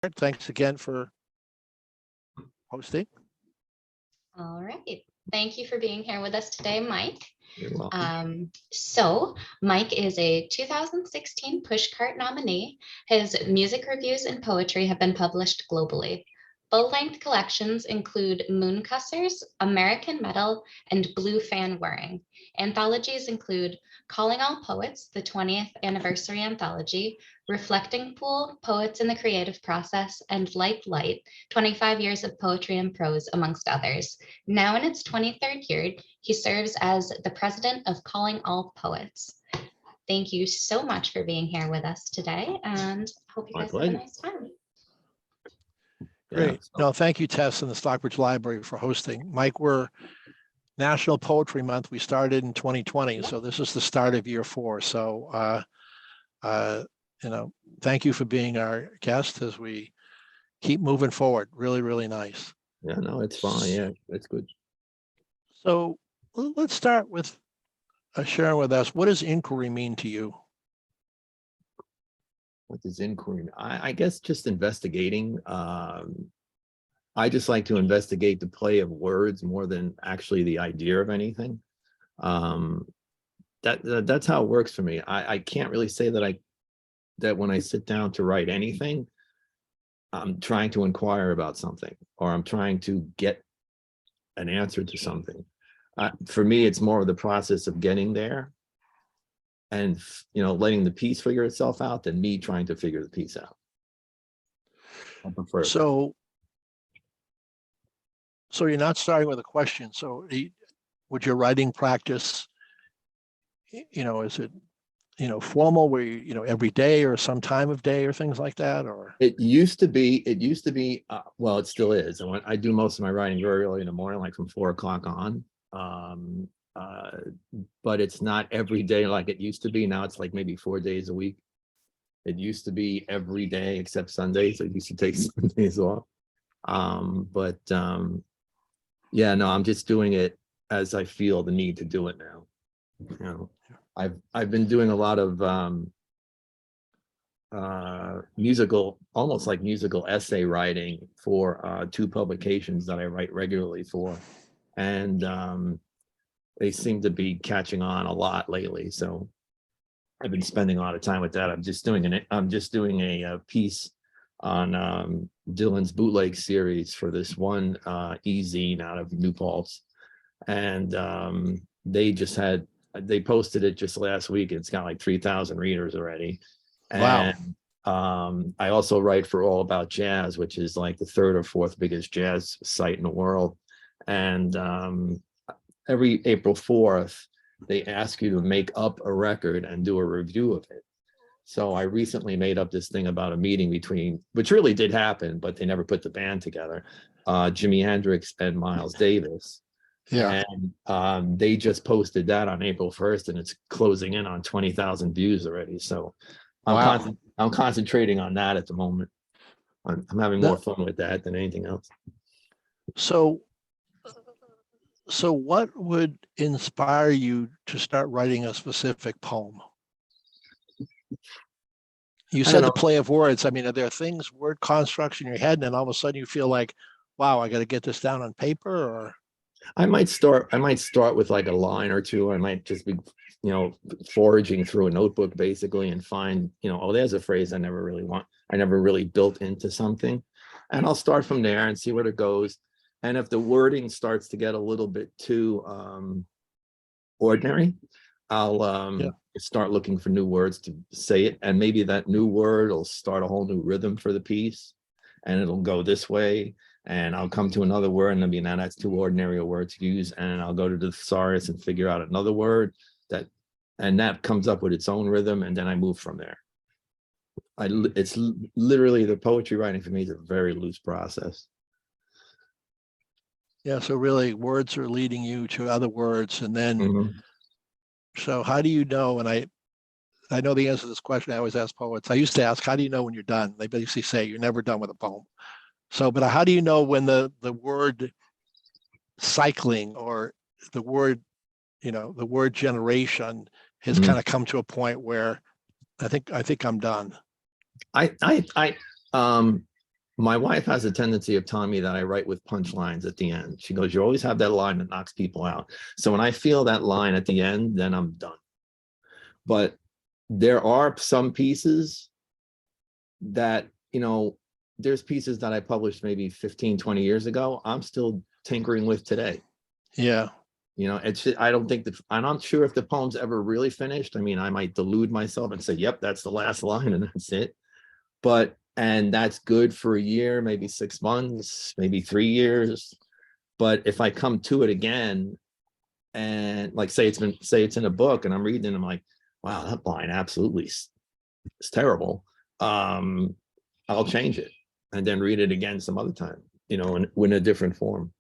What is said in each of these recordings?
Thanks again for hosting. All right. Thank you for being here with us today, Mike. You're welcome. So Mike is a 2016 Pushcart nominee. His music reviews and poetry have been published globally. Full-length collections include Mooncussers, American Metal, and Blue Fan Whirring. Anthologies include Calling All Poets, the 20th anniversary anthology, Reflecting Pool, Poets in the Creative Process, and Like Light, 25 years of poetry and prose, amongst others. Now in its 23rd year, he serves as the president of Calling All Poets. Thank you so much for being here with us today, and hope you My guys have a pleasure. nice time. Great. Yeah, No, thank you, Tess, and the Stockbridge Library for hosting. Mike, we're National Poetry Month. We started in 2020, so this is the start of year 4. So, thank you for being our guest as we keep moving forward. Really, really nice. yeah, no, it's fine. Yeah, it's good. So let's start with sharing with us, what does inquiry mean to you? What does inquiry mean? I guess just investigating. I just like to investigate the play of words more than actually the idea of anything. That's how it works for me. I can't really say that when I sit down to write anything, I'm trying to inquire about something, or I'm trying to get an answer to something. For me, it's more of the process of getting there and, letting the piece figure itself out than me trying to figure the piece out. I prefer that. So you're not starting with a question. So would your writing practice, is it, formal where you, every day or some time of day or things like that, or? It used to be, well, it still is. I do most of my writing very early in the morning, like from 4 o'clock on. But it's not every day like it used to be. Now it's like maybe 4 days a week. It used to be every day except Sundays. I used to take Sundays off. Yeah, no, I'm just doing it as I feel the need to do it now. I've been doing a lot of almost like musical essay writing for 2 publications that I write regularly for, and they seem to be catching on a lot lately. So I've been spending a lot of time with that. I'm just doing a piece on Dylan's bootleg series for this one e-zine out of New Paltz, and they posted it just last week. It's got like 3,000 readers already. And Wow. I also write for All About Jazz, which is like the 3rd or 4th biggest jazz site in the world. And every April 4th, they ask you to make up a record and do a review of it. So I recently made up this thing about a meeting which really did happen, but they never put the band together, Jimi Hendrix and Miles Davis. Yeah. And they just posted that on April 1st, and it's closing in on 20,000 views already. So I'm concentrating on that at the moment. I'm having more fun with that than anything else. So what would inspire you to start writing a specific poem? You said the play of words. I mean, are there things, word constructs in your head, and then all of a sudden you feel like, wow, I got to get this down on paper? Or I might start with like a line or two. I might just be, foraging through a notebook basically and find, oh, there's a phrase I never really built into something. And I'll start from there and see where it goes. And if the wording starts to get a little bit too ordinary, I'll start looking for new words to say it. And maybe that new word will start a whole new rhythm for the piece, and it'll go this way. And I'll come to another word and I'll be, now that's too ordinary a word to use. And I'll go to the thesaurus and figure out another word that comes up with its own rhythm. And then I move from there. It's literally, the poetry writing for me is a very loose process. Yeah. So really words are leading you to other words. And then, So how do you know? And I know the answer to this question. I always ask poets. I used to ask, how do you know when you're done? They basically say you're never done with a poem. So, but how do you know when the word cycling or the word, the word generation has kind of come to a point where I think I'm done? My wife has a tendency of telling me that I write with punchlines at the end. She goes, you always have that line that knocks people out. So when I feel that line at the end, then I'm done. But there are some pieces that, there's pieces that I published maybe 15, 20 years ago, I'm still tinkering with today. Yeah. I'm not sure if the poem's ever really finished. I mean, I might delude myself and say, yep, that's the last line and that's it. And that's good for a year, maybe 6 months, maybe 3 years. But if I come to it again and like say it's in a book and I'm reading it, I'm like, wow, that line absolutely is terrible. I'll change it and then read it again some other time, in a different form.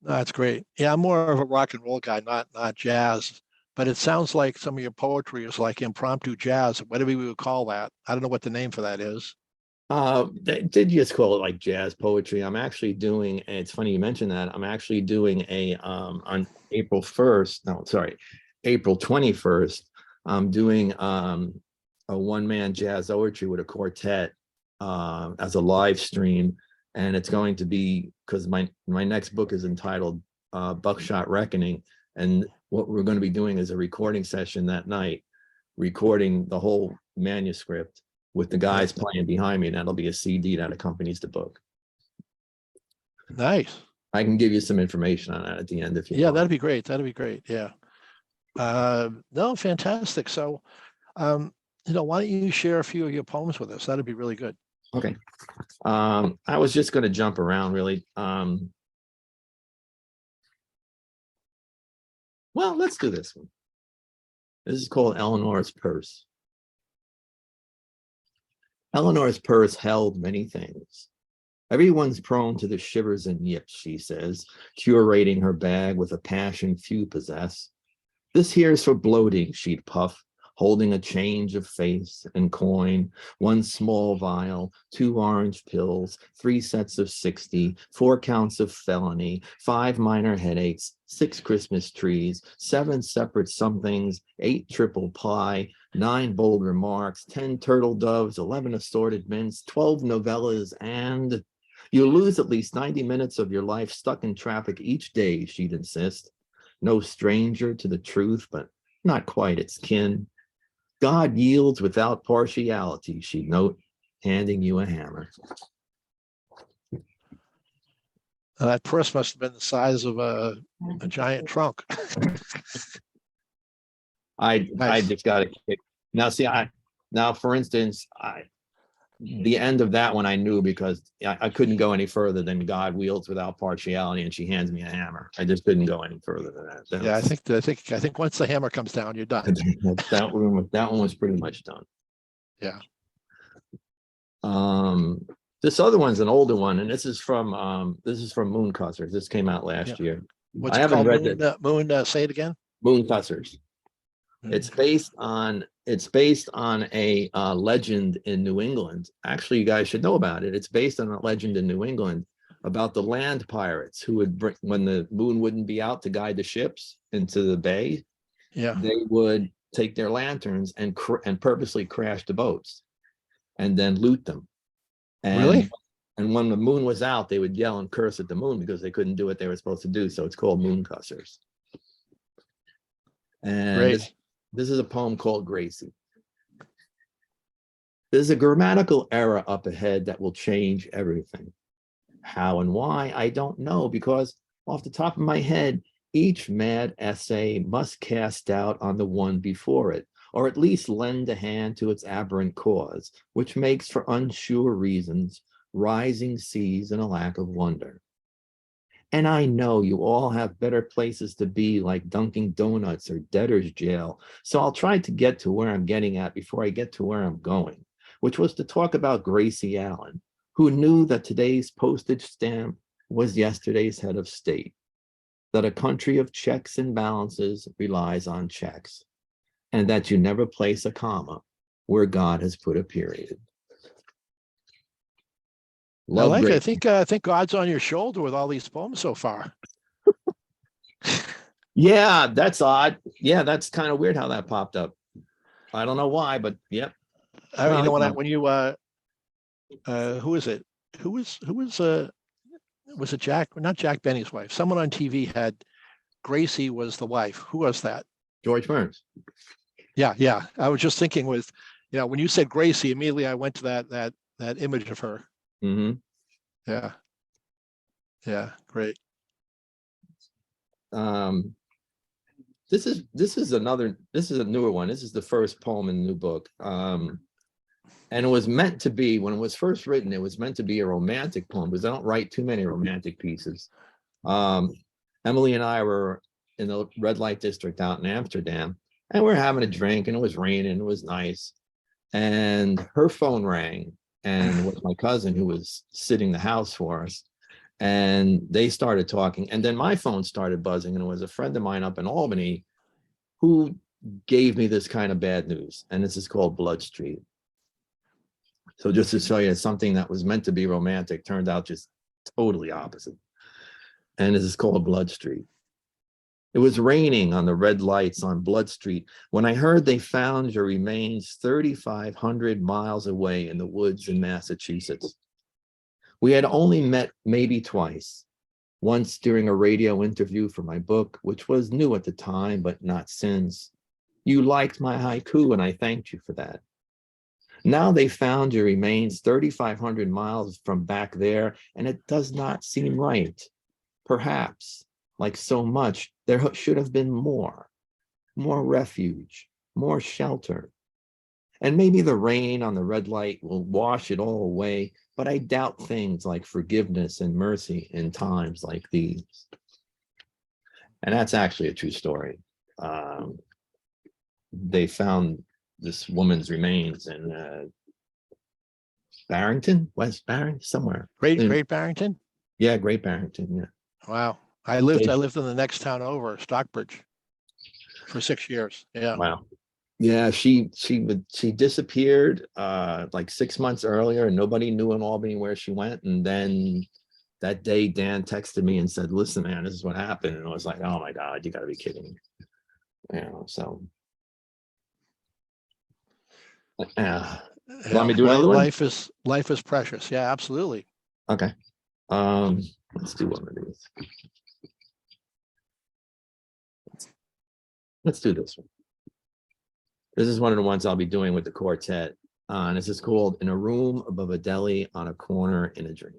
That's great. Yeah, I'm more of a rock and roll guy, not jazz. But it sounds like some of your poetry is like impromptu jazz, whatever we would call that. I don't know what the name for that is. They did just call it like jazz poetry. I'm actually doing, and it's funny you mentioned that, I'm actually doing on April 1st, no, sorry, April 21st, I'm doing a one-man jazz poetry with a quartet as a live stream. And it's going to be, because my next book is entitled Buckshot Reckoning. And what we're going to be doing is a recording session that night, recording the whole manuscript with the guys playing behind me. And that'll be a CD that accompanies the book. Nice. I can give you some information on that at the end if you want. That'd be great. That'd be great. Yeah. No, fantastic. So, why don't you share a few of your poems with us? That'd be really good. Okay. I was just going to jump around really. Well, let's do this one. This is called Eleanor's Purse. Eleanor's purse held many things. Everyone's prone to the shivers and yips, she says, curating her bag with a passion few possess. This here's for bloating, she'd puff, holding a change of face and coin, 1 small vial, 2 orange pills, 3 sets of 60, 4 counts of felony, 5 minor headaches, 6 Christmas trees, 7 separate somethings, 8 triple pie, 9 bold remarks, 10 turtle doves, 11 assorted mints, 12 novellas, and you lose at least 90 minutes of your life stuck in traffic each day, she'd insist. No stranger to the truth, but not quite its kin. God yields without partiality, she'd note, handing you a hammer. That purse must have been the size of a giant trunk. I Nice. just got a kick. Now, see, for instance, the end of that one I knew because I couldn't go any further than God wields without partiality, and she hands me a hammer. I just couldn't go any further than that. Yeah, I think once the hammer comes down, you're done. that one was pretty much done. Yeah. This other one's an older one, and this is from Mooncussers. This came out last year. What's I it haven't called? read that. Moon, say it again. Mooncussers. It's based on a legend in New England. Actually, you guys should know about it. It's based on a legend in New England about the land pirates who would bring, when the moon wouldn't be out to guide the ships into the bay. Yeah. They would take their lanterns and purposely crash the boats and then loot them. And, Really? And when the moon was out, they would yell and curse at the moon because they couldn't do what they were supposed to do. So it's called Mooncussers. And Great. This is a poem called Gracie. There's a grammatical error up ahead that will change everything. How and why, I don't know, because off the top of my head, each mad essay must cast doubt on the one before it, or at least lend a hand to its aberrant cause, which makes for unsure reasons rising seas and a lack of wonder. And I know you all have better places to be, like Dunkin' Donuts or debtor's jail. So I'll try to get to where I'm getting at before I get to where I'm going, which was to talk about Gracie Allen, who knew that today's postage stamp was yesterday's head of state, that a country of checks and balances relies on checks, and that you never place a comma where God has put a period. I think God's on your shoulder with all these poems so far. Yeah, that's odd. Yeah, that's kind of weird how that popped up. I don't know why, but yep. You know, when you who is it? Who was it Jack? Not Jack Benny's wife. Someone on TV had Gracie was the wife. Who was that? George Burns. Yeah, yeah. I was just thinking with, when you said Gracie, immediately I went to that image of her. Mm-hmm. Yeah. Yeah, great. This is a newer one. This is the first poem in the new book. And it was meant to be, when it was first written, it was meant to be a romantic poem, because I don't write too many romantic pieces. Emily and I were in the red light district out in Amsterdam, and we were having a drink, and it was raining, it was nice. And her phone rang, and it was my cousin who was sitting the house for us. And they started talking, and then my phone started buzzing, and it was a friend of mine up in Albany who gave me this kind of bad news, and this is called Blood Street. So just to show you, something that was meant to be romantic turned out just totally opposite. And this is called Blood Street. It was raining on the red lights on Blood Street when I heard they found your remains 3,500 miles away in the woods in Massachusetts. We had only met maybe twice, once during a radio interview for my book, which was new at the time, but not since. You liked my haiku, and I thanked you for that. Now they found your remains 3,500 miles from back there, and it does not seem right. Perhaps, like so much, there should have been more refuge, more shelter. And maybe the rain on the red light will wash it all away, but I doubt things like forgiveness and mercy in times like these. And that's actually a true story. They found this woman's remains in Barrington, West Barrington, somewhere. Great Barrington? Yeah, Great Barrington, yeah. Wow. I lived in the next town over, Stockbridge, for 6 years. Yeah. Wow. Yeah, she disappeared like 6 months earlier, and nobody knew in Albany where she went. And then that day, Dan texted me and said, "Listen, man, this is what happened." And I was like, "Oh my God, you got to be kidding me!" So. Want me to do another one? Life is precious. Yeah, absolutely. Okay. Let's do one of these. Let's do this one. This is one of the ones I'll be doing with the quartet. And this is called In a Room Above a Deli on a Corner in a Dream.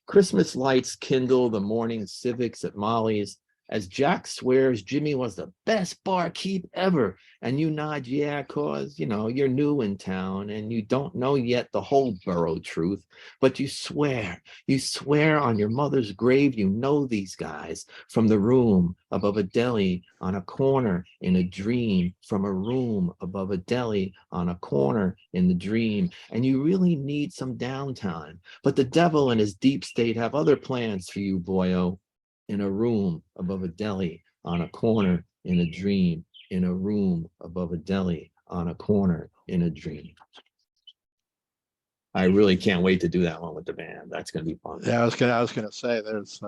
Christmas lights kindle the morning civics at Molly's as Jack swears Jimmy was the best barkeep ever. And you nod, yeah, cause, you're new in town and you don't know yet the whole borough truth, but you swear on your mother's grave, you know these guys from the room above a deli on a corner in a dream, from a room above a deli on a corner in the dream. And you really need some downtime, but the devil and his deep state have other plans for you, boyo. In a room above a deli on a corner in a dream, in a room above a deli on a corner in a dream. I really can't wait to do that one with the band. That's going to be fun. Yeah, I was gonna say there's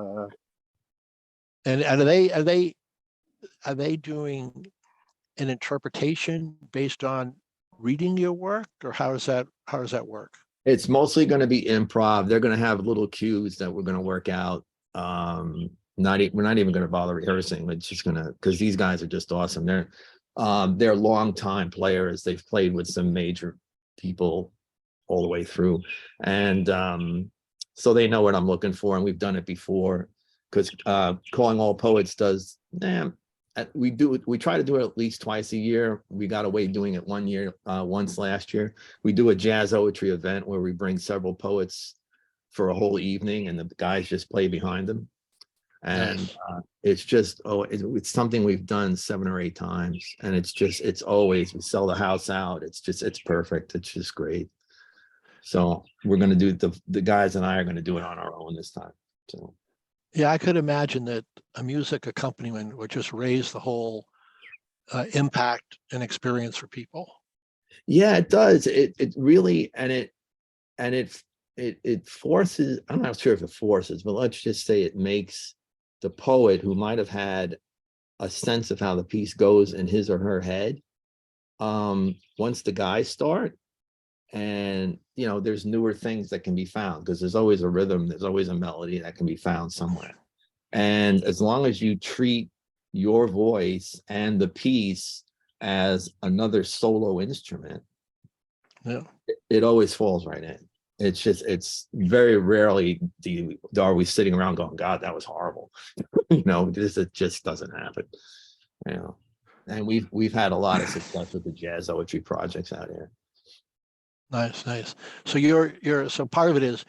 and are they doing an interpretation based on reading your work, or how does that work? It's mostly going to be improv. They're going to have little cues that we're going to work out. We're not even going to bother rehearsing. It's just going to, because these guys are just awesome. They're longtime players. They've played with some major people all the way through, and so they know what I'm looking for, and we've done it before. Because Calling All Poets does, we try to do it at least twice a year. We got away doing it once last year. We do a jazz poetry event where we bring several poets for a whole evening, and the guys just play behind them. And nice. It's just, it's something we've done 7 or 8 times, and it's always, we sell the house out. It's perfect. It's just great. So we're going to do the guys and I are going to do it on our own this time. So yeah, I could imagine that a music accompaniment would just raise the whole impact and experience for people. Yeah, it does. It really, and it forces, I'm not sure if it forces, but let's just say it makes the poet, who might have had a sense of how the piece goes in his or her head, once the guys start, And, you know, there's newer things that can be found because there's always a rhythm, there's always a melody that can be found somewhere. And as long as you treat your voice and the piece as another solo instrument, Yeah. it always falls right in. It's just, it's very rarely are we sitting around going, God, that was horrible. You know, it just doesn't happen. You know, and we've had a lot of success with the jazz poetry projects out here. Nice, nice. So so part of it is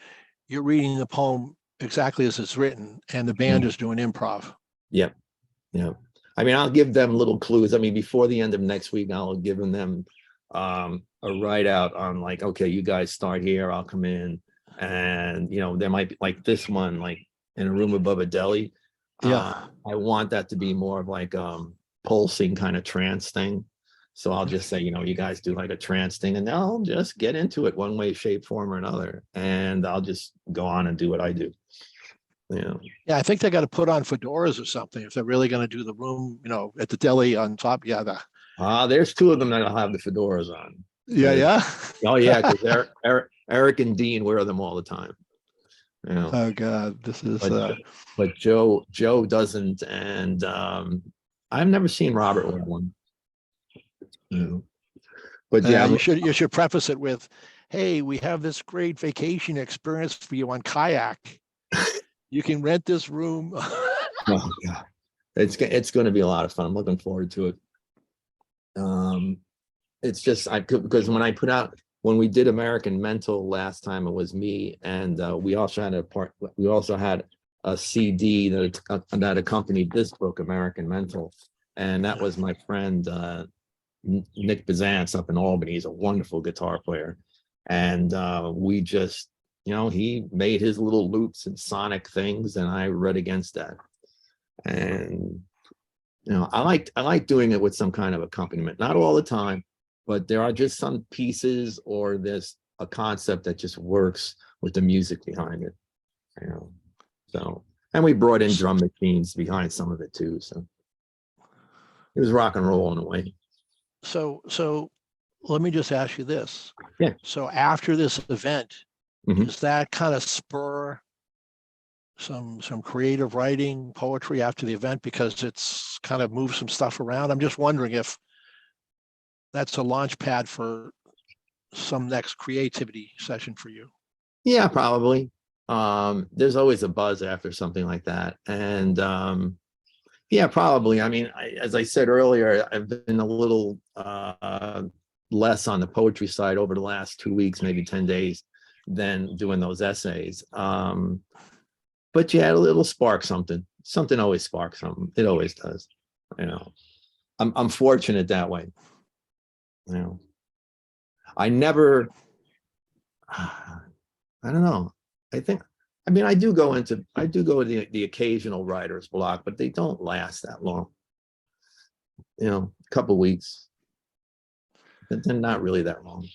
you're reading the poem exactly as it's written, and the band is doing improv. Yep. Yeah. I mean, I'll give them little clues. I mean, before the end of next week, I'll give them a write out on like, okay, you guys start here, I'll come in. And, you know, there might be like this one, like in a room above a deli. Yeah. I want that to be more of like pulsing kind of trance thing. So I'll just say, you know, you guys do like a trance thing and they'll just get into it one way, shape, form, or another. And I'll just go on and do what I do. Yeah. Yeah, I think they got to put on fedoras or something if they're really going to do the room, you know, at the deli on top. Yeah. There's two of them that'll have the fedoras on. Yeah. Oh yeah, because Eric and Dean wear them all the time. You know. Oh God, this is. But Joe doesn't, and I've never seen Robert wear one. You know. But yeah, you should preface it with, "Hey, we have this great vacation experience for you on kayak. You can rent this room." Oh God, it's going to be a lot of fun. I'm looking forward to it. It's just because when we did American Mental last time, it was me, and we also had a CD that accompanied this book, American Mental, and that was my friend Nick Bizantz up in Albany. He's a wonderful guitar player, and we just, you know, he made his little loops and sonic things, and I read against that. And you know, I like doing it with some kind of accompaniment, not all the time, but there are just some pieces or there's a concept that just works with the music behind it. You know, so, and we brought in drum machines behind some of it too. So it was rock and roll in a way. So let me just ask you this. Yeah. So after this event, Mhm. does that kind of spur some creative writing, poetry after the event because it's kind of moved some stuff around? I'm just wondering if that's a launch pad for some next creativity session for you. Yeah, probably. There's always a buzz after something like that. And yeah, probably. I mean, as I said earlier, I've been a little less on the poetry side over the last 2 weeks, maybe 10 days, than doing those essays. But yeah, it'll spark something. Something always sparks something. It always does. You know, I'm fortunate that way. You know, I never. I don't know. I do go to the occasional writer's block, but they don't last that long. You know, a couple of weeks. They're not really that long.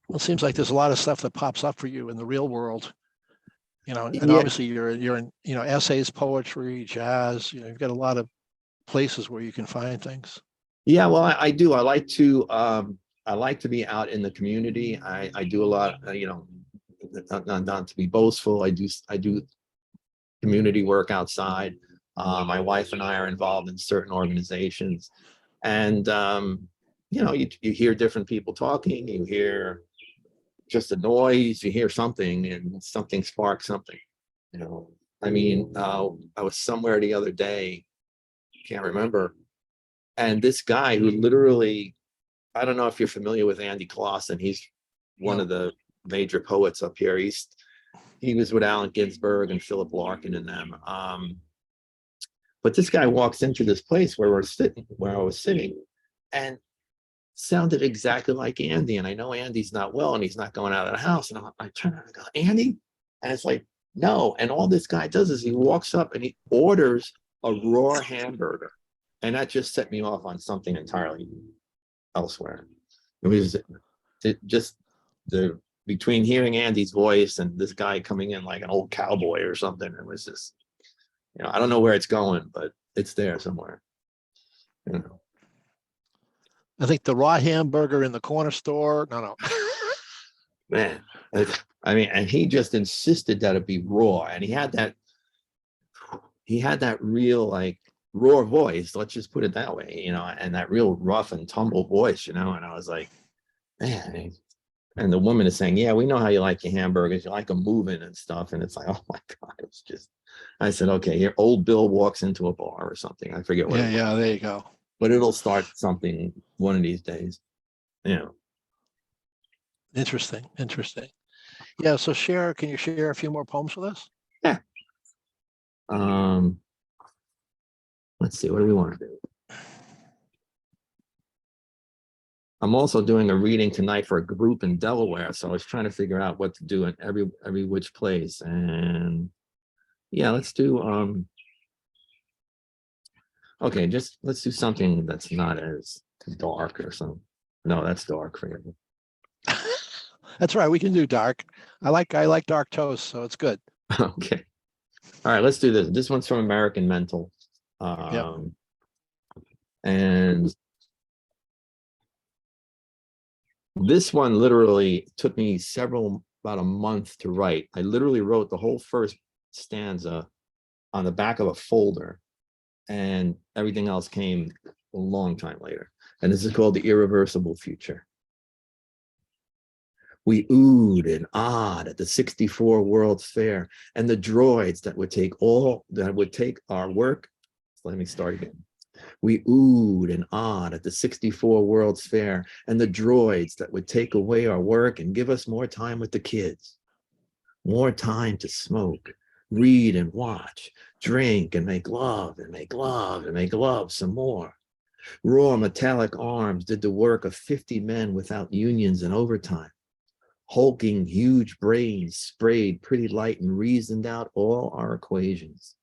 Well, it seems like there's a lot of stuff that pops up for you in the real world. You know, and Yeah. obviously you're in, you know, essays, poetry, jazz, you know, you've got a lot of places where you can find things. Yeah, well, I do. I like to be out in the community. I do a lot, you know, not to be boastful. I do community work outside. My wife and I are involved in certain organizations, and you know, you hear different people talking. You hear just a noise. You hear something, and something sparks something. You know, I mean, I was somewhere the other day, can't remember, and this guy who literally, I don't know if you're familiar with Andy Clausen. He's one of the major poets up here. He was with Allen Ginsberg and Philip Larkin and them. But this guy walks into this place where I was sitting, and sounded exactly like Andy. And I know Andy's not well and he's not going out of the house. And I turn around and go, Andy? And it's like, no. And all this guy does is he walks up and he orders a raw hamburger. And that just set me off on something entirely elsewhere. It was just between hearing Andy's voice and this guy coming in like an old cowboy or something, it was just, you know, I don't know where it's going, but it's there somewhere. You know. I think the raw hamburger in the corner store. No. Man, I mean, and he just insisted that it be raw, and he had that real like raw voice. Let's just put it that way, and that real rough and tumble voice, And I was like, man. And the woman is saying, "Yeah, we know how you like your hamburgers. You like them moving and stuff." And it's like, oh my God, it was just. I said, okay, here, old Bill walks into a bar or something. I forget what. Yeah, yeah, there you go. But it'll start something one of these days. Interesting, interesting. Yeah, so can you share a few more poems with us? Yeah. Let's see, what do we want to do? I'm also doing a reading tonight for a group in Delaware, so I was trying to figure out what to do in every which place. And yeah, let's do okay, let's do something that's not as dark or something. No, that's dark for you. That's right. We can do dark. I like dark toast, so it's good. Okay. All right, let's do this. This one's from American Mental. And this one literally took me about a month to write. I literally wrote the whole first stanza on the back of a folder, and everything else came a long time later. And this is called The Irreversible Future. We oohed and ahed at the 64 World's Fair and the droids that would take our work. Let me start again. We oohed and ahed at the 64 World's Fair and the droids that would take away our work and give us more time with the kids. More time to smoke, read and watch, drink and make love and make love and make love some more. Raw metallic arms did the work of 50 men without unions and overtime. Hulking huge brains sprayed pretty light and reasoned out all our equations.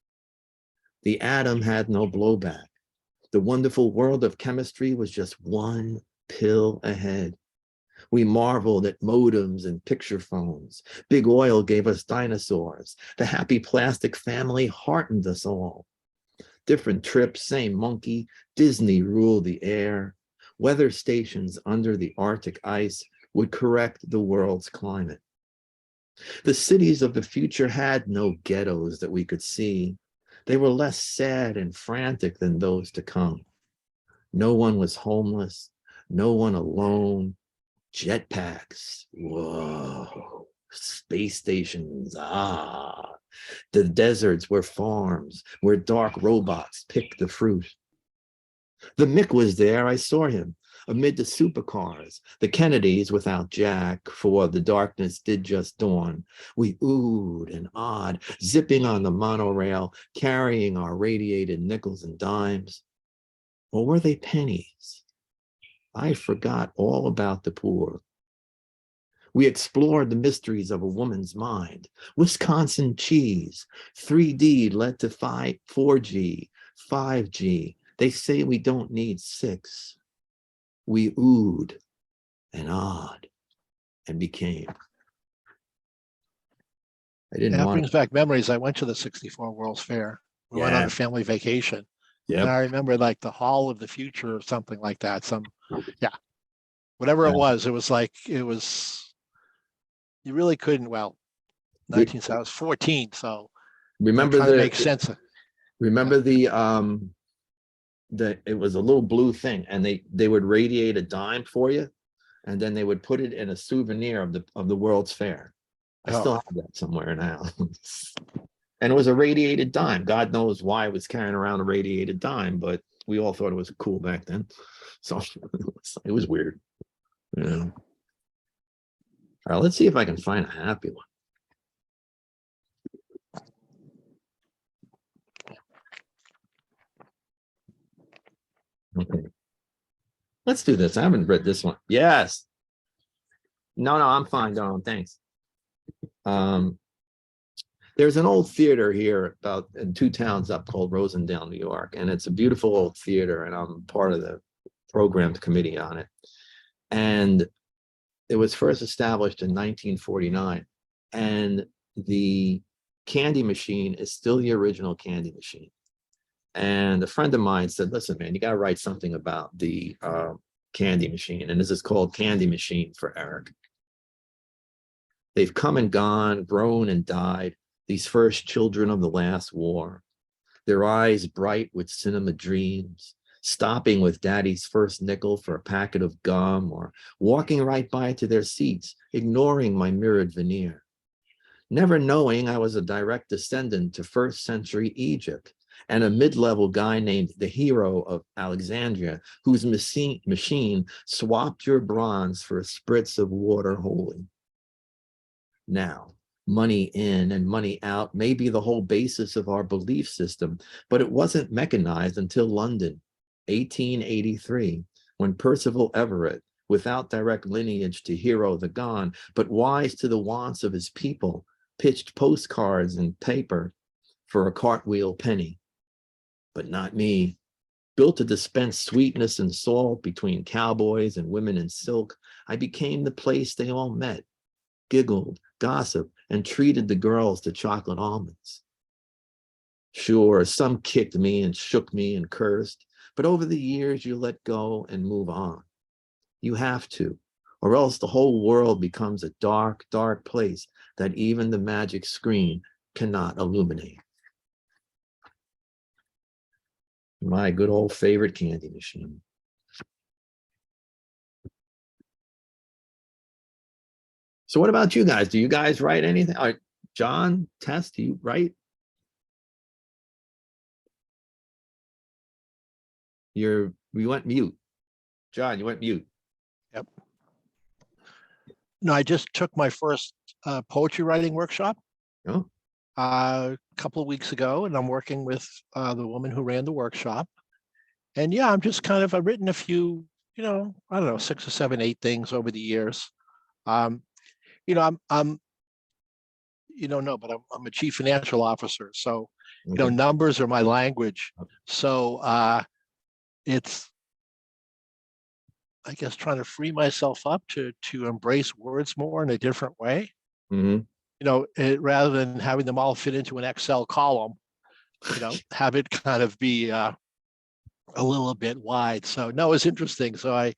The atom had no blowback. The wonderful world of chemistry was just one pill ahead. We marveled at modems and picture phones. Big oil gave us dinosaurs. The happy plastic family heartened us all. Different trips, same monkey. Disney ruled the air. Weather stations under the Arctic ice would correct the world's climate. The cities of the future had no ghettos that we could see. They were less sad and frantic than those to come. No one was homeless, no one alone. Jetpacks, whoa. Space stations, ah. The deserts were farms where dark robots picked the fruit. The Mick was there, I saw him, amid the supercars, the Kennedys without Jack, for the darkness did just dawn. We oohed and ahed, zipping on the monorail, carrying our radiated nickels and dimes. Or were they pennies? I forgot all about the poor. We explored the mysteries of a woman's mind. Wisconsin cheese, 3D led to 4G, 5G. They say we don't need 6. We oohed and ahed and became. That brings back memories. I went to the 64 World's Fair. We went on a family vacation. Yep. And I remember like the Hall of the Future or something like that. Whatever it was like, you really couldn't, 19 I was 14. So remember trying to make sense of. Remember it was a little blue thing, and they would radiate a dime for you, and then they would put it in a souvenir of the World's Fair. I still have that somewhere now. And it was a radiated dime. God knows why I was carrying around a radiated dime, but we all thought it was cool back then. So it was weird. Yeah. All right, let's see if I can find a happy one. Okay. Let's do this. I haven't read this one. Yes. No, I'm fine. No, thanks. There's an old theater here in 2 towns up called Rosendale, New York, and it's a beautiful old theater, and I'm part of the program committee on it. And it was first established in 1949, and the candy machine is still the original candy machine. And a friend of mine said, listen, man, you got to write something about the candy machine. And this is called Candy Machine for Eric. They've come and gone, grown and died, these first children of the last war. Their eyes bright with cinema dreams, stopping with daddy's first nickel for a packet of gum, or walking right by to their seats, ignoring my mirrored veneer. Never knowing I was a direct descendant to first century Egypt and a mid-level guy named the hero of Alexandria, whose machine swapped your bronze for a spritz of water holy. Now, money in and money out may be the whole basis of our belief system, but it wasn't mechanized until London, 1883, when Percival Everett, without direct lineage to hero the gone, but wise to the wants of his people, pitched postcards and paper for a cartwheel penny. But not me. Built to dispense sweetness and salt between cowboys and women in silk, I became the place they all met, giggled, gossiped, and treated the girls to chocolate almonds. Sure, some kicked me and shook me and cursed, but over the years you let go and move on. You have to, or else the whole world becomes a dark, dark place that even the magic screen cannot illuminate. My good old favorite candy machine. So what about you guys? Do you guys write anything? All right, John, Tess, do you write? You went mute. John, you went mute. Yep. No, I just took my first poetry writing workshop Oh, a couple of weeks ago, and I'm working with the woman who ran the workshop. And yeah, I've written a few, I don't know, 6 or 7, 8 things over the years. I'm you don't know, but I'm a chief financial officer. So, okay. Numbers are my language. So it's, I guess, trying to free myself up to embrace words more in a different way. Mm-hmm. Rather than having them all fit into an Excel column, have it kind of be a little bit wide. So no, it's interesting. So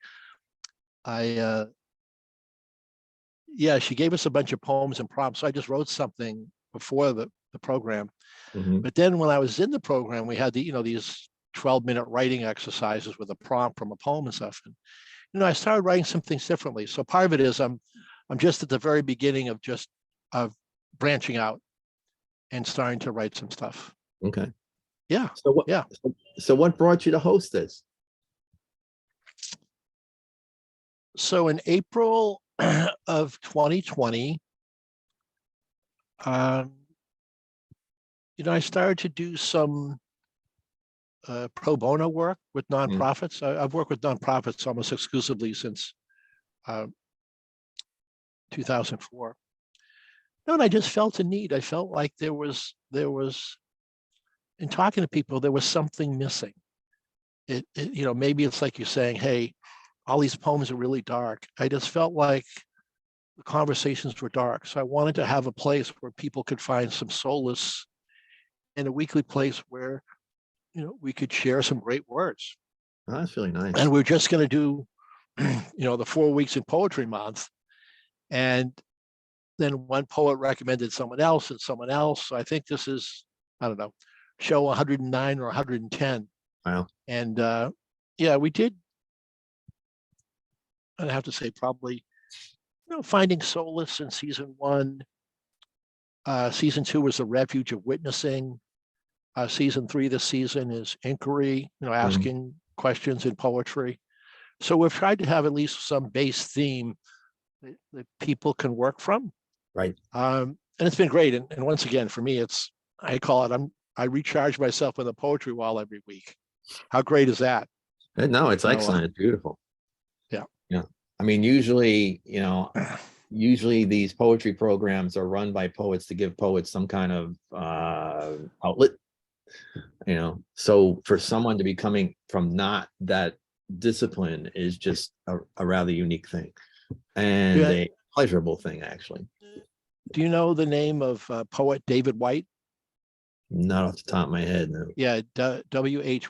yeah, she gave us a bunch of poems and prompts. So I just wrote something before the program. Mm-hmm. But then when I was in the program, we had these 12-minute writing exercises with a prompt from a poem and stuff. And I started writing some things differently. So part of it is I'm just at the very beginning of branching out and starting to write some stuff. Okay. Yeah. So what brought you to host this? So in April of 2020, I started to do some pro bono work with nonprofits. I've worked with nonprofits almost exclusively since 2004. No, and I just felt a need. I felt like there was in talking to people, there was something missing. Maybe it's like you're saying, hey, all these poems are really dark. I just felt like the conversations were dark. So I wanted to have a place where people could find some solace, and a weekly place where, we could share some great words. Oh, that's really nice. And we're just going to do, the 4 weeks in Poetry Month. And then one poet recommended someone else and someone else. So I think this is, I don't know, show 109 or 110. Wow. And yeah, we did, I'd have to say probably, finding solace in season 1. Season 2 was The Refuge of Witnessing. Season 3 this season is Inquiry, asking questions in poetry. So we've tried to have at least some base theme that people can work from. Right. And it's been great. And once again, for me, I call it, I recharge myself on the poetry wall every week. How great is that? No, it's excellent. It's beautiful. Yeah. Yeah. I mean, usually these poetry programs are run by poets to give poets some kind of outlet. So for someone to be coming from not that discipline is just a rather unique thing, and a pleasurable thing, actually. Do you know the name of poet David White? Not off the top of my head, no. Yeah,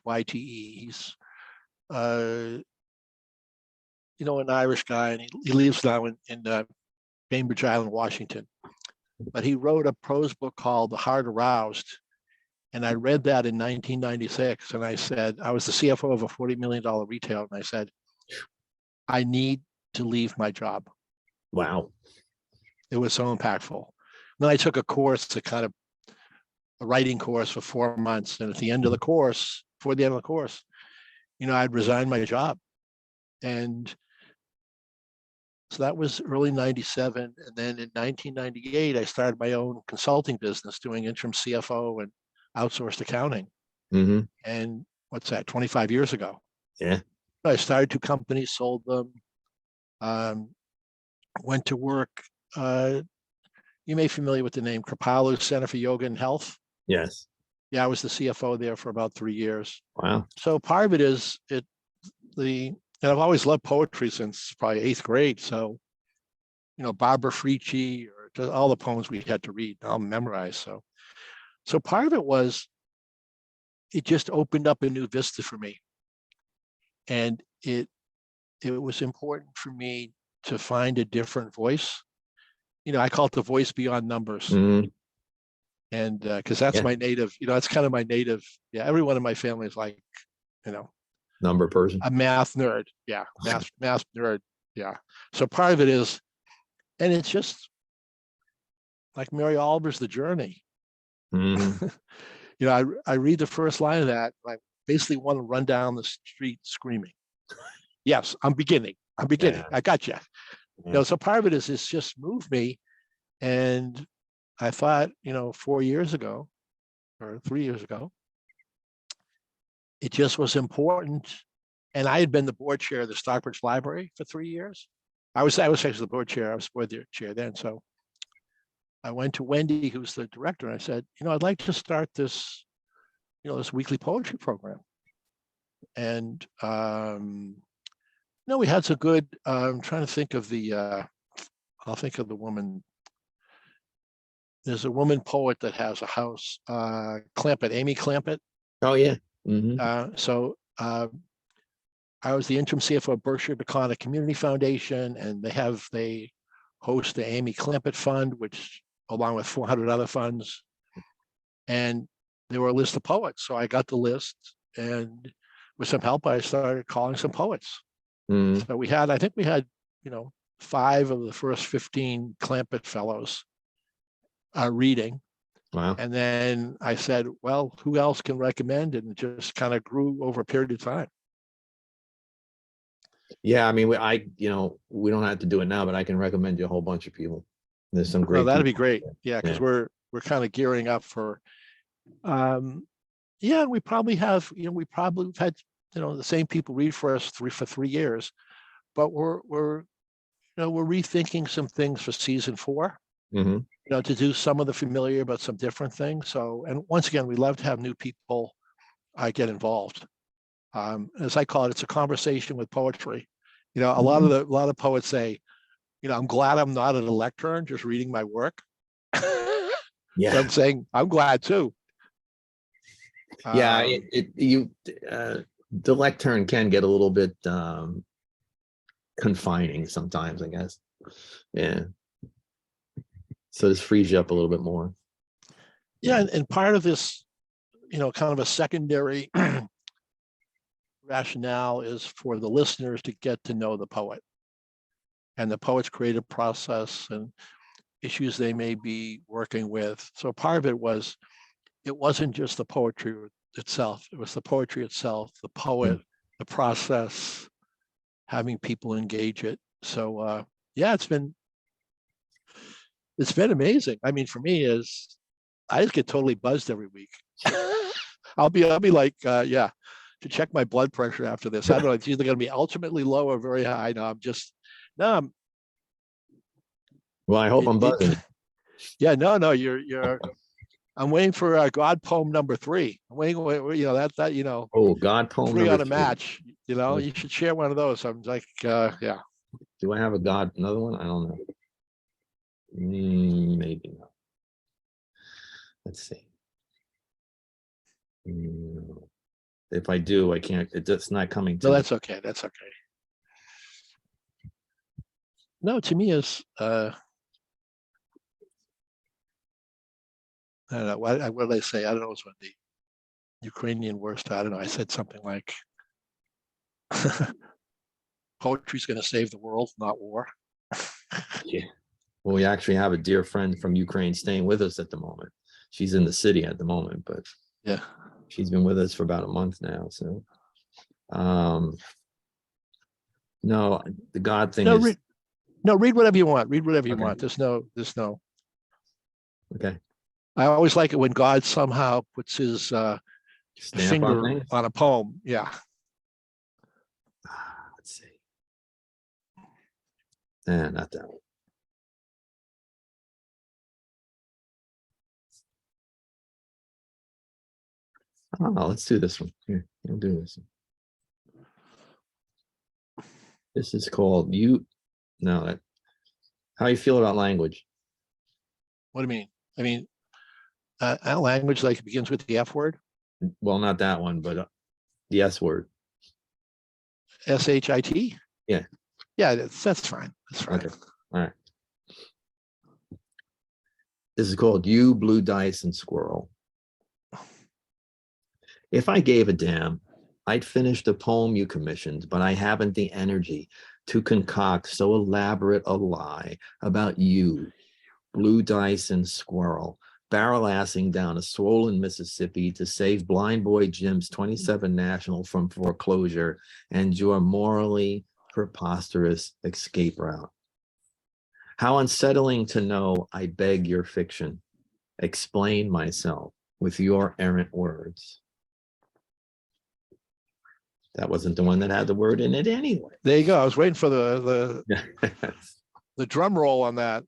Whyte. He's an Irish guy, and he lives now in Bainbridge Island, Washington. But he wrote a prose book called The Heart Aroused. And I read that in 1996. And I said, I was the CFO of a $40 million retailer. And I said, I need to leave my job. Wow. It was so impactful. Then I took a course, a writing course for 4 months. And at the end of the course, before the end of the course, I'd resigned my job. And so that was early 97. And then in 1998, I started my own consulting business doing interim CFO and outsourced accounting. Mm-hmm. And what's that, 25 years ago? Yeah. I started 2 companies, sold them, went to work. You may be familiar with the name Kripalu Center for Yoga and Health. Yes. Yeah, I was the CFO there for about 3 years. Wow. So part of it is and I've always loved poetry since probably 8th grade. So, Barbara Frietchie, or just all the poems we had to read, I'll memorize. So part of it was, it just opened up a new vista for me. And it was important for me to find a different voice. I call it the voice beyond numbers. Mm-hmm. And because that's my native, that's kind of my native. Yeah, everyone in my family is like, Number person. a math nerd. Yeah, math nerd. Yeah. So part of it is, and it's just like Mary Oliver's The Journey. Mm-hmm. I read the first line of that. I basically want to run down the street screaming. Yes, I'm beginning. Yeah. I got you. Yeah. So part of it is, it's just moved me. And I thought, 4 years ago or 3 years ago, it just was important. And I had been the board chair of the Stockbridge Library for 3 years. I was actually the board chair. I was board chair then. So I went to Wendy, who's the director, and I said, I'd like to start this, this weekly poetry program. And we had some good. I'm trying to think of I'll think of the woman. There's a woman poet that has a house, Clampett, Amy Clampett. Oh yeah. Mm-hmm. So I was the interim CFO of Berkshire Beconic Community Foundation, and they host the Amy Clampett Fund, which along with 400 other funds, and there were a list of poets. So I got the list, and with some help, I started calling some poets. Mm-hmm. So I think we had 5 of the first 15 Clampett fellows reading. Wow. And then I said, well, who else can recommend it? And it just kind of grew over a period of time. Yeah, I mean, we don't have to do it now, but I can recommend you a whole bunch of people. There's some great. Well, that'd be people. great. Yeah, because we're kind of gearing up for. We probably have. We've had the same people read for us for 3 years, but we're rethinking some things for season 4. Mm-hmm. To do some of the familiar, but some different things. So, and once again, we love to have new people get involved. As I call it, it's a conversation with poetry. A lot of poets say, I'm glad I'm not at a lectern just reading my work. Yeah. So I'm saying I'm glad too. Yeah, the lectern can get a little bit confining sometimes, I guess. Yeah. So this frees you up a little bit more. Yeah, and part of this, kind of a secondary rationale is for the listeners to get to know the poet and the poet's creative process and issues they may be working with. So part of it wasn't just the poetry itself. It was the poetry itself, the poet, the process, having people engage it. So it's been amazing. I mean, for me, I just get totally buzzed every week. I'll be like, to check my blood pressure after this. I don't know. It's either going to be ultimately low or very high. No, well, I hope I'm buzzing. You're. I'm waiting for God poem number 3. I'm waiting. Oh, God poem 3 on a 3. match. You should share one of those. I'm like, yeah. Do I have another one? I don't know. Maybe not. Let's see. If I do, I can't. It's not coming to. No, that's okay. That's okay. No, to me is I don't know, what did I say? I don't know, it was when the Ukrainian war started. I don't know, I said something like, poetry's going to save the world, not war. Yeah. Well, we actually have a dear friend from Ukraine staying with us at the moment. She's in the city at the moment, but Yeah. she's been with us for about a month now. So, no, the God thing No, is read whatever you want. Read whatever you Okay. want. There's no. okay. I always like it when God somehow puts his Stamp on finger things. on a poem. Yeah. Let's see. Not that one. Oh, let's do this one. Here, we'll do this one. This is called you. No, how you feel about language? What do you mean? I mean, a language like begins with the F word, Well, not that one, but the S word. SHIT. Yeah. Yeah, that's fine. That's fine. Okay. All right. This is called You, Blue Dice, and Squirrel. If I gave a damn, I'd finish the poem you commissioned, but I haven't the energy to concoct so elaborate a lie about you, Blue Dice, and Squirrel, barrel-assing down a swollen Mississippi to save Blind Boy Jim's 27 National from foreclosure and your morally preposterous escape route. How unsettling to know I beg your fiction. Explain myself with your errant words. That wasn't the one that had the word in it anyway. There you go. I was waiting for the drum roll on that.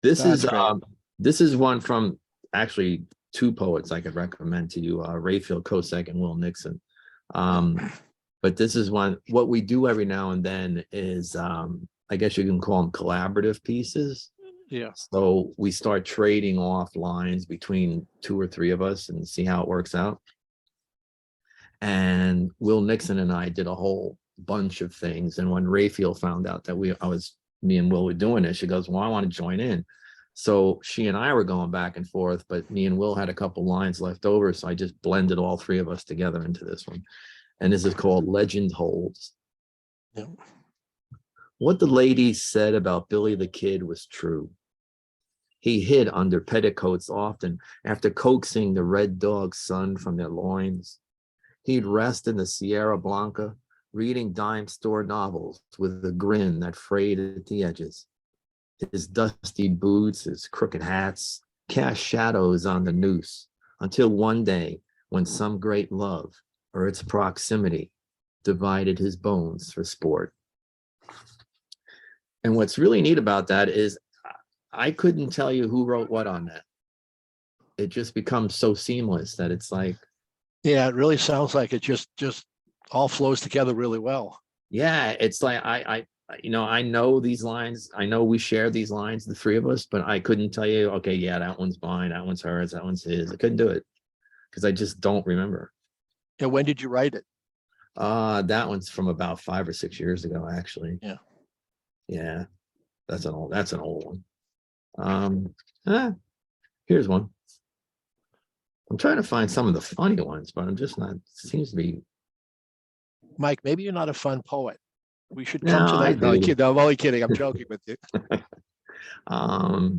This is one from actually two poets I could recommend to you, Raphael Kosek and Will Nixon. But this is one, what we do every now and then is, I guess you can call them collaborative pieces. Yeah. So we start trading off lines between two or three of us and see how it works out. And Will Nixon and I did a whole bunch of things. And when Raphael found out that me and Will were doing this, she goes, well, I want to join in. So she and I were going back and forth, but me and Will had a couple lines left over. So I just blended all three of us together into this one. And this is called Legend Holds. Yeah. What the lady said about Billy the Kid was true. He hid under petticoats often after coaxing the Red Dog's son from their loins. He'd rest in the Sierra Blanca, reading dime store novels with a grin that frayed at the edges. His dusty boots, his crooked hats, cast shadows on the noose until one day when some great love or its proximity divided his bones for sport. And what's really neat about that is I couldn't tell you who wrote what on that. It just becomes so seamless that it's like, yeah, it really sounds like it just all flows together really well. yeah, it's like I know these lines. I know we share these lines, the three of us, but I couldn't tell you, okay, yeah, that one's mine, that one's hers, that one's his. I couldn't do it because I just don't remember. And when did you write it? That one's from about 5 or 6 years ago, actually. Yeah. Yeah. That's an old one. Here's one. I'm trying to find some of the funny ones, but I'm just not, seems to be. Mike, maybe you're not a fun poet. We should come to that. No, I'm only kidding. I'm joking with you. All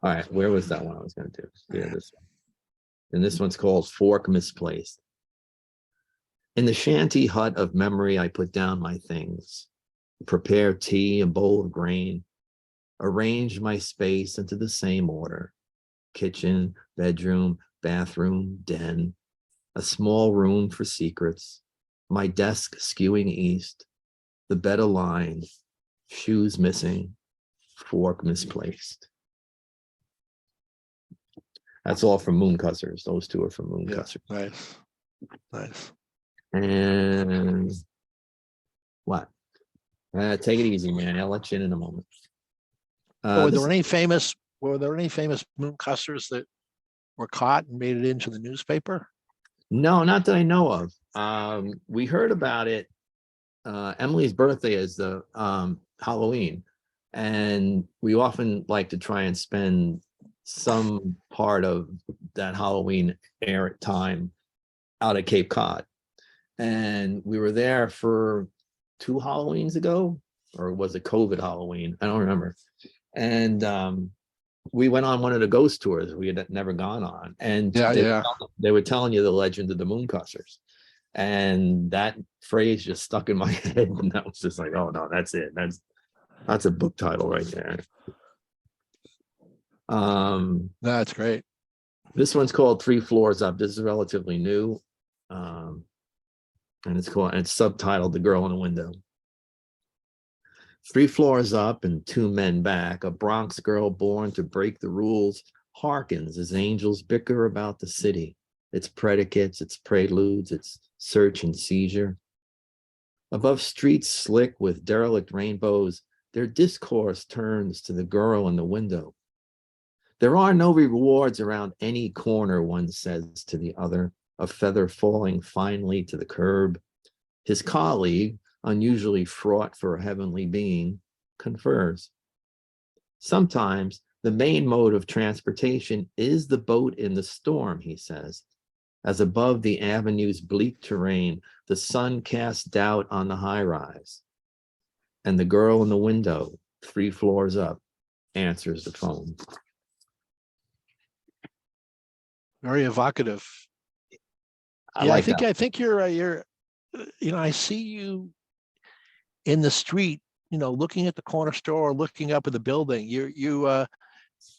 right, where was that one I was going to do? Yeah, this one. And this one's called Fork Misplaced. In the shanty hut of memory, I put down my things, prepare tea, a bowl of grain, arrange my space into the same order: kitchen, bedroom, bathroom, den, a small room for secrets, my desk skewing east, the bed aligned, shoes missing, fork misplaced. That's all from Mooncussers. Those two are from Mooncussers. Yeah, nice. And what? Take it easy, man. I'll let you in a moment. Were there any famous Mooncussers that were caught and made it into the newspaper? No, not that I know of. We heard about it. Emily's birthday is the Halloween, and we often like to try and spend some part of that Halloween era time out at Cape Cod. And we were there for 2 Halloweens ago, or was it COVID Halloween? I don't remember. And we went on one of the ghost tours we had never gone on. And they were telling you the legend of the Mooncussers. And that phrase just stuck in my head. And that was just like, oh no, that's it. That's a book title right there. That's great. This one's called 3 Floors Up. This is relatively new. And it's subtitled The Girl in the Window. 3 floors up and 2 men back, a Bronx girl born to break the rules hearkens as angels bicker about the city, its predicates, its preludes, its search and seizure. Above streets slick with derelict rainbows, their discourse turns to the girl in the window. There are no rewards around any corner, one says to the other, a feather falling finely to the curb. His colleague, unusually fraught for a heavenly being, confers. Sometimes the main mode of transportation is the boat in the storm, he says, as above the avenue's bleak terrain, the sun casts doubt on the high-rise. And the girl in the window, 3 floors up, answers the phone. Very evocative. I think you're, I see you in the street, looking at the corner store, looking up at the building. You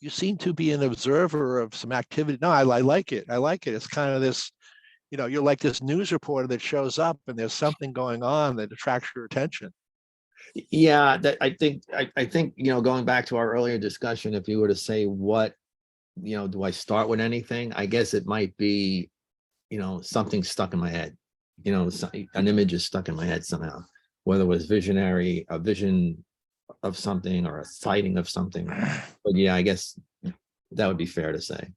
seem to be an observer of some activity. No, I like it. I like it. It's kind of this, you're like this news reporter that shows up and there's something going on that attracts your attention. Yeah, I think, going back to our earlier discussion, if you were to say what, do I start with anything? I guess it might be, something stuck in my head. An image is stuck in my head somehow, whether it was a vision of something or a sighting of something. But yeah, I guess that would be fair to say.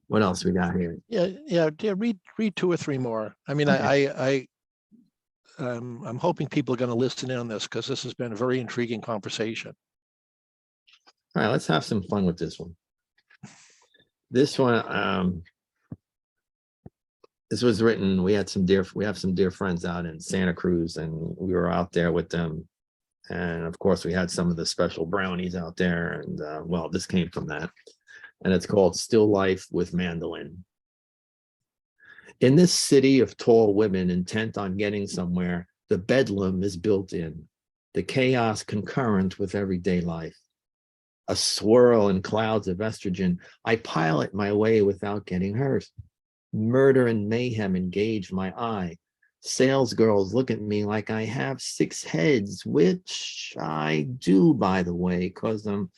What else we got here? Yeah. Read 2 or 3 more. I mean, okay. I'm hoping people are going to listen in on this because this has been a very intriguing conversation. All right, let's have some fun with this one. This one, this was written. We have some dear friends out in Santa Cruz, and we were out there with them. And of course, we had some of the special brownies out there. And well, this came from that. And it's called Still Life with Mandolin. In this city of tall women intent on getting somewhere, the bedlam is built in, the chaos concurrent with everyday life. A swirl in clouds of estrogen, I pilot my way without getting hurt. Murder and mayhem engage my eye. Salesgirls look at me like I have 6 heads, which I do, by the way, because I'm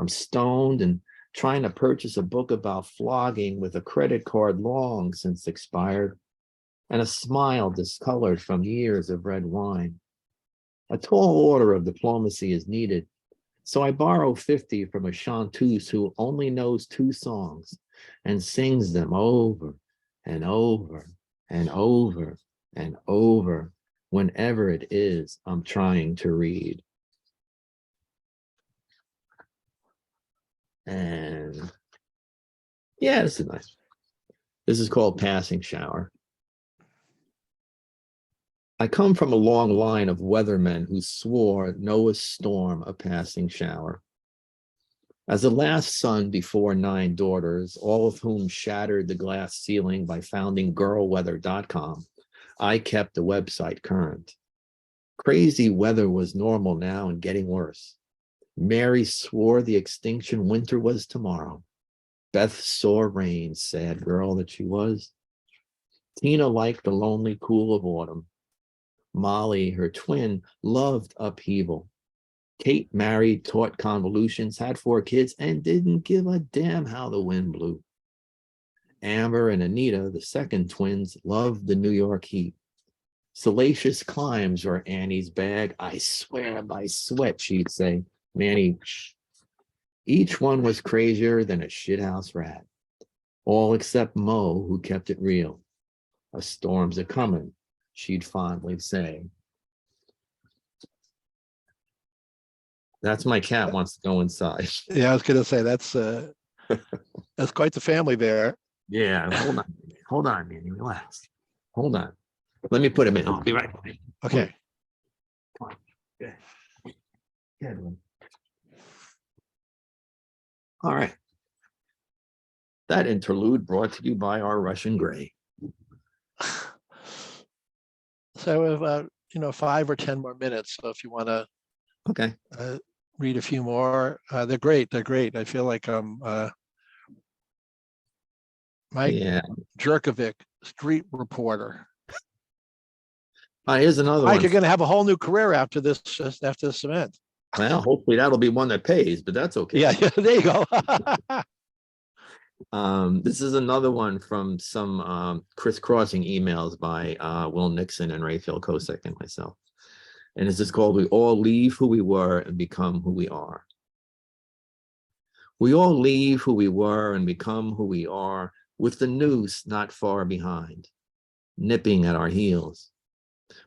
stoned and trying to purchase a book about flogging with a credit card long since expired, and a smile discolored from years of red wine. A tall order of diplomacy is needed, so I borrow 50 from a chanteuse who only knows 2 songs and sings them over and over and over and over whenever it is I'm trying to read. And yeah, this is nice. This is called Passing Shower. I come from a long line of weathermen who swore Noah's storm a passing shower. As the last son before 9 daughters, all of whom shattered the glass ceiling by founding girlweather.com, I kept the website current. Crazy weather was normal now and getting worse. Mary swore the extinction winter was tomorrow. Beth saw rain, sad girl that she was. Tina liked the lonely cool of autumn. Molly, her twin, loved upheaval. Kate married, taught convolutions, had 4 kids, and didn't give a damn how the wind blew. Amber and Anita, the second twins, loved the New York heat. Salacious climbs were Annie's bag. I swear by sweat, she'd say. Manny, shh. Each one was crazier than a shithouse rat. All except Mo, who kept it real. A storm's a-comin', she'd fondly say. That's my cat wants to go inside. Yeah, I was gonna say that's quite the family there. Yeah, hold on, Manny, relax. Hold on. Let me put him in. I'll be right back. Okay. Come on. Good. Good one. All right. That interlude brought to you by our Russian Gray. So we have about 5 or 10 more minutes. So if you want to Okay. read a few more, they're great. They're great. I feel like Mike Yeah. Jurkovic, street reporter. Here's another Mike, one. you're going to have a whole new career after this event. Well, hopefully that'll be one that pays, but that's okay. Yeah, there you go. This is another one from some crisscrossing emails by Will Nixon and Raphael Kosek and myself. And this is called We All Leave Who We Were and Become Who We Are. We all leave who we were and become who we are, with the noose not far behind, nipping at our heels.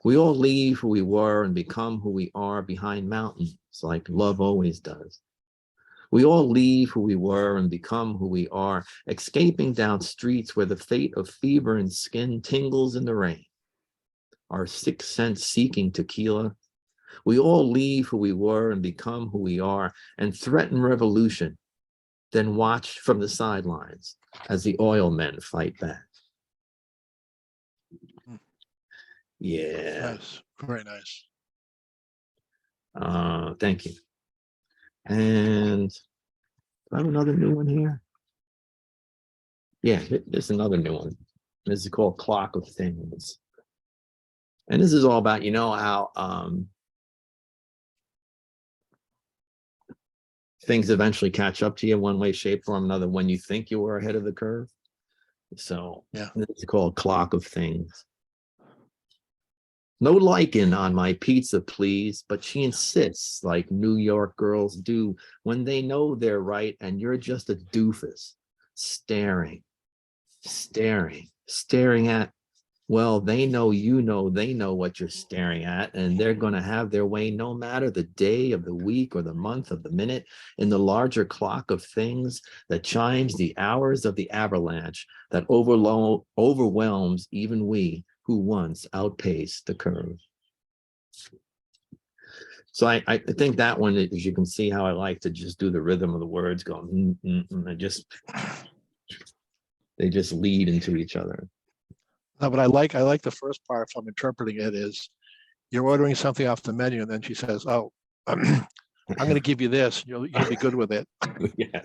We all leave who we were and become who we are behind mountains, like love always does. We all leave who we were and become who we are, escaping down streets where the fate of fever and skin tingles in the rain. Our sixth sense seeking tequila. We all leave who we were and become who we are and threaten revolution, then watch from the sidelines as the oil men fight back. Yeah. Nice. Very nice. Thank you. And I have another new one here. Yeah, there's another new one. This is called Clock of Things. And this is all about, how things eventually catch up to you one way, shape, or another when you think you were ahead of the curve. So yeah, it's called Clock of Things. No lichen on my pizza, please, but she insists, like New York girls do, when they know they're right and you're just a doofus, staring at, well, they know they know what you're staring at, and they're going to have their way no matter the day of the week or the month of the minute in the larger clock of things that chimes the hours of the avalanche that overwhelms even we who once outpaced the curve. So I think that one, as you can see how I like to just do the rhythm of the words going, they just lead into each other. No, but I like the first part, if I'm interpreting it, is you're ordering something off the menu, and then she says, "Oh, I'm going to give you this. You'll be good with it." Yeah.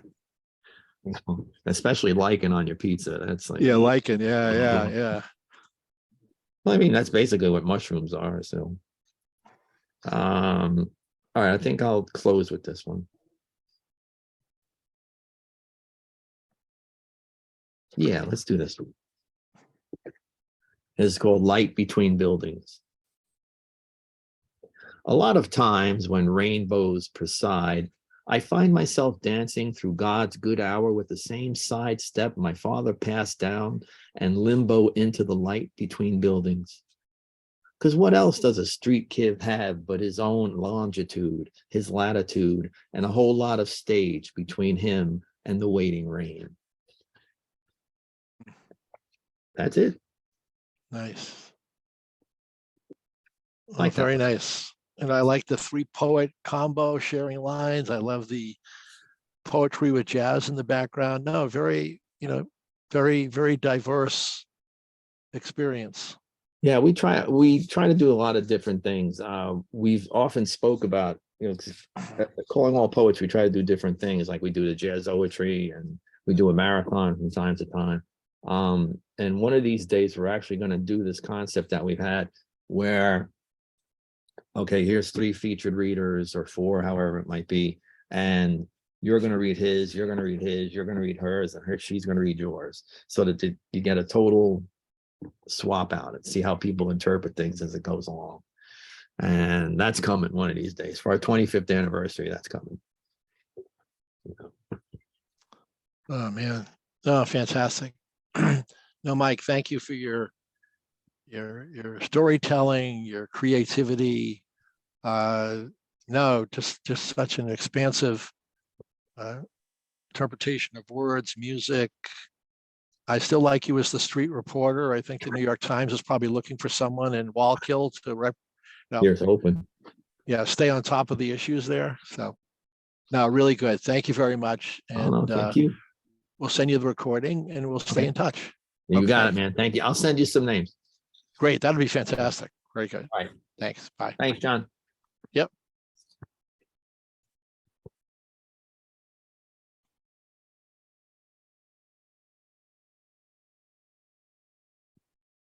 Especially lichen on your pizza. That's like, Yeah, lichen. Yeah. Well, I mean, that's basically what mushrooms are. So, all right, I think I'll close with this one. Yeah, let's do this one. It's called Light Between Buildings. A lot of times when rainbows preside, I find myself dancing through God's good hour with the same sidestep my father passed down and limbo into the light between buildings. Because what else does a street kid have but his own longitude, his latitude, and a whole lot of stage between him and the waiting rain? That's it. Nice. Like that. Very nice. And I like the 3-poet combo sharing lines. I love the poetry with jazz in the background. No, very, very, very diverse experience. Yeah, we try to do a lot of different things. We've often spoke about, calling all poets, we try to do different things. Like we do the jazz poetry and we do a marathon from time to time. And one of these days we're actually going to do this concept that we've had where, okay, here's 3 featured readers or 4, however it might be. And you're going to read his, you're going to read his, you're going to read hers, and she's going to read yours. So that you get a total swap out and see how people interpret things as it goes along. And that's coming one of these days. For our 25th anniversary, that's coming. Oh, man. Oh, fantastic. No, Mike, thank you for your storytelling, your creativity. No, just such an expansive interpretation of words, music. I still like you as the street reporter. I think the New York Times is probably looking for someone in Wallkill to Here's open. stay on top of the issues there. So, no, really good. Thank you very much. Oh, no, And thank you. we'll send you the recording and we'll stay Okay. in touch. You got Okay. it, man. Thank you. I'll send you some names. Great. That'll be fantastic. Very good. All right. Thanks. Bye. Thanks, John.